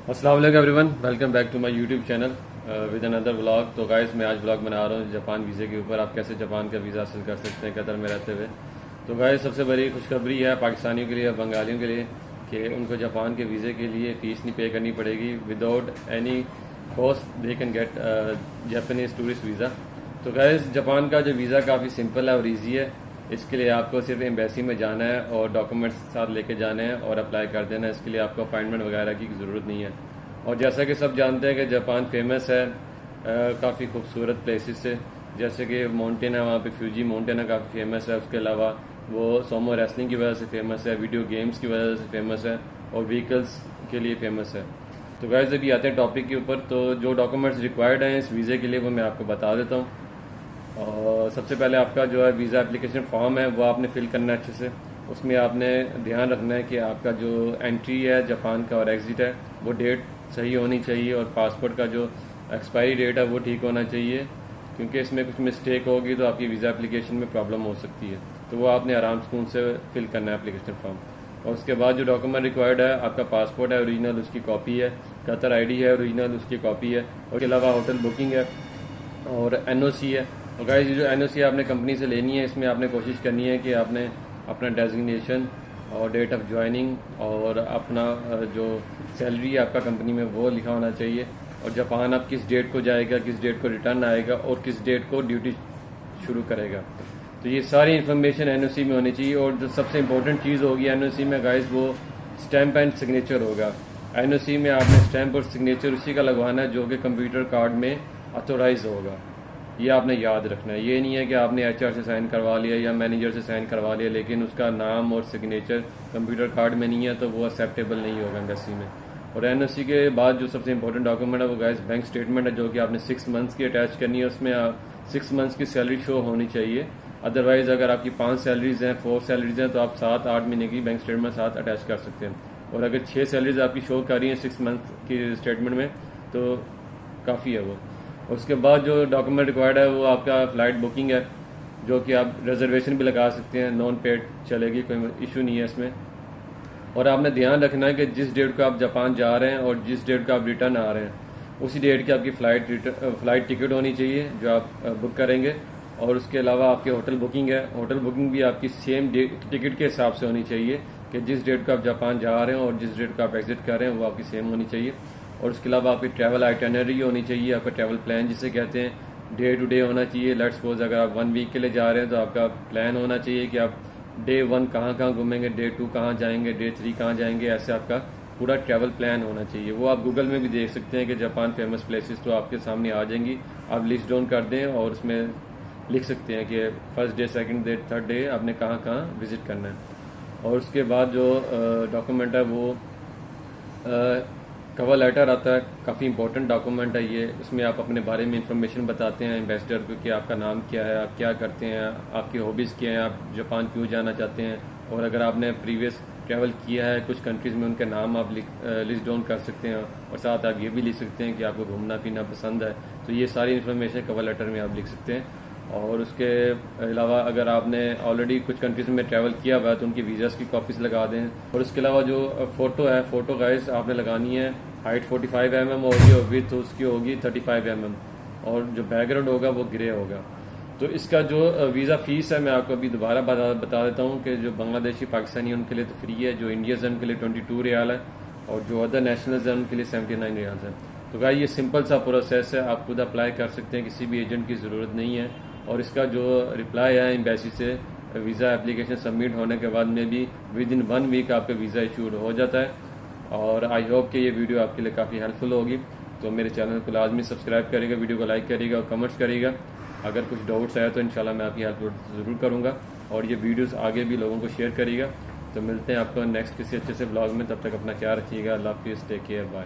अस्सलाम वालेकुम everyone, welcome back to my YouTube channel with another vlog. तो guys मैं आज व्लॉग बना रहा हूँ जापान वीज़े के ऊपर, आप कैसे जापान का वीज़ा हासिल कर सकते हैं कतर में रहते हुए। तो गाइस सबसे बड़ी खुशखबरी है पाकिस्तानियों के लिए और बंगालियों के लिए कि उनको जापान के वीज़े के लिए फ़ीस नहीं पे करनी पड़ेगी। Without any cost they can get Japanese tourist visa. तो गाइस जापान का जो वीज़ा काफ़ी सिंपल है और ईजी है। इसके लिए आपको सिर्फ एम्बेसी में जाना है और डॉक्यूमेंट्स साथ लेके जाने हैं और अप्लाई कर देना है। इसके लिए आपको अपॉइंटमेंट वगैरह की ज़रूरत नहीं है। और जैसा कि सब जानते हैं कि जापान फेमस है काफ़ी खूबसूरत प्लेसेस से, जैसे कि माउंटेन है, वहाँ पे फ्यूजी माउंटेन है, काफ़ी फेमस है। उसके अलावा वो सोमो रेसलिंग की वजह से फेमस है, वीडियो गेम्स की वजह से फेमस है और व्हीकल्स के लिए फेमस है। तो गाइस अभी आते हैं टॉपिक के ऊपर। तो जो डॉक्यूमेंट्स रिक्वायर्ड हैं इस वीज़े के लिए वो मैं आपको बता देता हूँ। और सबसे पहले आपका जो है वीज़ा एप्लीकेशन फॉर्म है वो आपने फिल करना है अच्छे से। उसमें आपने ध्यान रखना है कि आपका जो एंट्री है जापान का और एग्ज़िट है वो डेट सही होनी चाहिए और पासपोर्ट का जो एक्सपायरी डेट है वो ठीक होना चाहिए, क्योंकि इसमें कुछ मिस्टेक होगी तो आपकी वीज़ा एप्लीकेशन में प्रॉब्लम हो सकती है। तो वो आपने आराम सुकून से फिल करना है एप्लीकेशन फॉर्म। और उसके बाद जो डॉक्यूमेंट रिक्वायर्ड है, आपका पासपोर्ट है ओरिजिनल, उसकी कॉपी है, कतर आईडी है ओरिजिनल, उसकी कॉपी है, और उसके अलावा होटल बुकिंग है और एनओसी है। और गाइस ये जो एनओसी आपने कंपनी से लेनी है, इसमें आपने कोशिश करनी है कि आपने अपना डेजिग्नेशन और डेट ऑफ ज्वाइनिंग और अपना जो सैलरी है आपका कंपनी में वो लिखा होना चाहिए, और जापान आप किस डेट को जाएगा, किस डेट को रिटर्न आएगा और किस डेट को ड्यूटी शुरू करेगा। तो ये सारी इन्फॉर्मेशन एनओसी में होनी चाहिए। और जो सबसे इम्पोर्टेंट चीज़ होगी एनओसी में गाइस, वो स्टैम्प एंड सिग्नेचर होगा। एनओसी में आपने स्टैम्प और सिग्नेचर उसी का लगवाना है जो कि कंप्यूटर कार्ड में ऑथोराइज होगा। ये आपने याद रखना है। ये नहीं है कि आपने एचआर से साइन करवा लिया या मैनेजर से साइन करवा लिया लेकिन उसका नाम और सिग्नेचर कंप्यूटर कार्ड में नहीं है, तो वो एक्सेप्टेबल नहीं होगा एम्बेसी में। और एनओसी के बाद जो सबसे इंपॉर्टेंट डॉक्यूमेंट है वो गाइस बैंक स्टेटमेंट है, जो कि आपने 6 मंथ्स की अटैच करनी है। उसमें 6 मंथ्स की सैलरी शो होनी चाहिए। अदरवाइज अगर आपकी 5 सैलरीज हैं, 4 सैलरीज हैं, तो आप 7-8 महीने की बैंक स्टेटमेंट साथ अटैच कर सकते हैं। और अगर 6 सैलरीज आपकी शो कर रही हैं 6 मंथ की स्टेटमेंट में तो काफ़ी है वो। उसके बाद जो डॉक्यूमेंट रिक्वायर्ड है वो आपका फ़्लाइट बुकिंग है, जो कि आप रिजर्वेशन भी लगा सकते हैं, नॉन पेड चलेगी, कोई इशू नहीं है इसमें। और आपने ध्यान रखना है कि जिस डेट को आप जापान जा रहे हैं और जिस डेट को आप रिटर्न आ रहे हैं उसी डेट की आपकी फ़्लाइट टिकट होनी चाहिए जो आप बुक करेंगे। और उसके अलावा आपकी होटल बुकिंग है, होटल बुकिंग भी आपकी सेम टिकट के हिसाब से होनी चाहिए कि जिस डेट को आप जापान जा रहे हैं और जिस डेट को आप एग्जिट कर रहे हैं वो आपकी सेम होनी चाहिए। और उसके अलावा आपकी ट्रैवल आइटनरी होनी चाहिए, आपका ट्रैवल प्लान जिसे कहते हैं, डे टू डे होना चाहिए। लेट्स सपोज अगर आप 1 वीक के लिए जा रहे हैं तो आपका प्लान होना चाहिए कि आप डे 1 कहाँ कहाँ घूमेंगे, डे 2 कहाँ जाएंगे, डे 3 कहाँ जाएंगे, ऐसे आपका पूरा ट्रैवल प्लान होना चाहिए। वो आप गूगल में भी देख सकते हैं कि जापान फेमस प्लेसेस तो आपके सामने आ जाएंगी। आप लिस्ट डाउन कर दें और उसमें लिख सकते हैं कि first day, second day, third day आपने कहाँ कहाँ विज़िट करना है। और उसके बाद जो डॉक्यूमेंट है वो कवर लेटर आता है, काफ़ी इंपॉर्टेंट डॉक्यूमेंट है ये। इसमें आप अपने बारे में इंफॉर्मेशन बताते हैं एम्बेसडर को कि आपका नाम क्या है, आप क्या करते हैं, आपकी हॉबीज़ क्या हैं, आप जापान क्यों जाना चाहते हैं। और अगर आपने प्रीवियस ट्रैवल किया है कुछ कंट्रीज़ में उनके नाम आप लिस्ट डाउन कर सकते हैं। और साथ आप ये भी लिख सकते हैं कि आपको घूमना पीना पसंद है। तो ये सारी इन्फॉर्मेशन कवर लेटर में आप लिख सकते हैं। और उसके अलावा अगर आपने ऑलरेडी कुछ कंट्रीज में ट्रैवल किया हुआ है तो उनकी वीज़ास की कॉपीज़ लगा दें। और उसके अलावा जो फ़ोटो है, फ़ोटो गाइस आपने लगानी है, हाइट 45 mm होगी और विथ उसकी होगी 35 mm, और जो बैकग्राउंड होगा वो ग्रे होगा। तो इसका जो वीज़ा फ़ीस है मैं आपको अभी दोबारा बता देता हूँ कि जो बांग्लादेशी पाकिस्तानी उनके लिए तो फ्री है, जो इंडियंस हैं उनके लिए 22 रियाल है, और जो अदर नेशनल्स हैं उनके लिए 79 रियाल है। तो गाइस ये सिंपल सा प्रोसेस है, आप खुद अप्लाई कर सकते हैं, किसी भी एजेंट की ज़रूरत नहीं है। और इसका जो रिप्लाई है एम्बेसी से वीज़ा एप्लीकेशन सबमिट होने के बाद में भी विद इन 1 वीक आपका वीज़ा इशूड हो जाता है। और आई होप कि ये वीडियो आपके लिए काफ़ी हेल्पफुल होगी। तो मेरे चैनल को लाजमी सब्सक्राइब करिएगा, वीडियो को लाइक करिएगा और कमेंट्स करिएगा। अगर कुछ डाउट्स आए तो इंशाल्लाह मैं आपकी हेल्प ज़रूर करूँगा, और ये वीडियोस आगे भी लोगों को शेयर करिएगा। तो मिलते हैं आपको नेक्स्ट किसी अच्छे से ब्लॉग में, तब तक अपना ख्याल रखिएगा। अल्लाह हाफिज़, टेक केयर, बाय।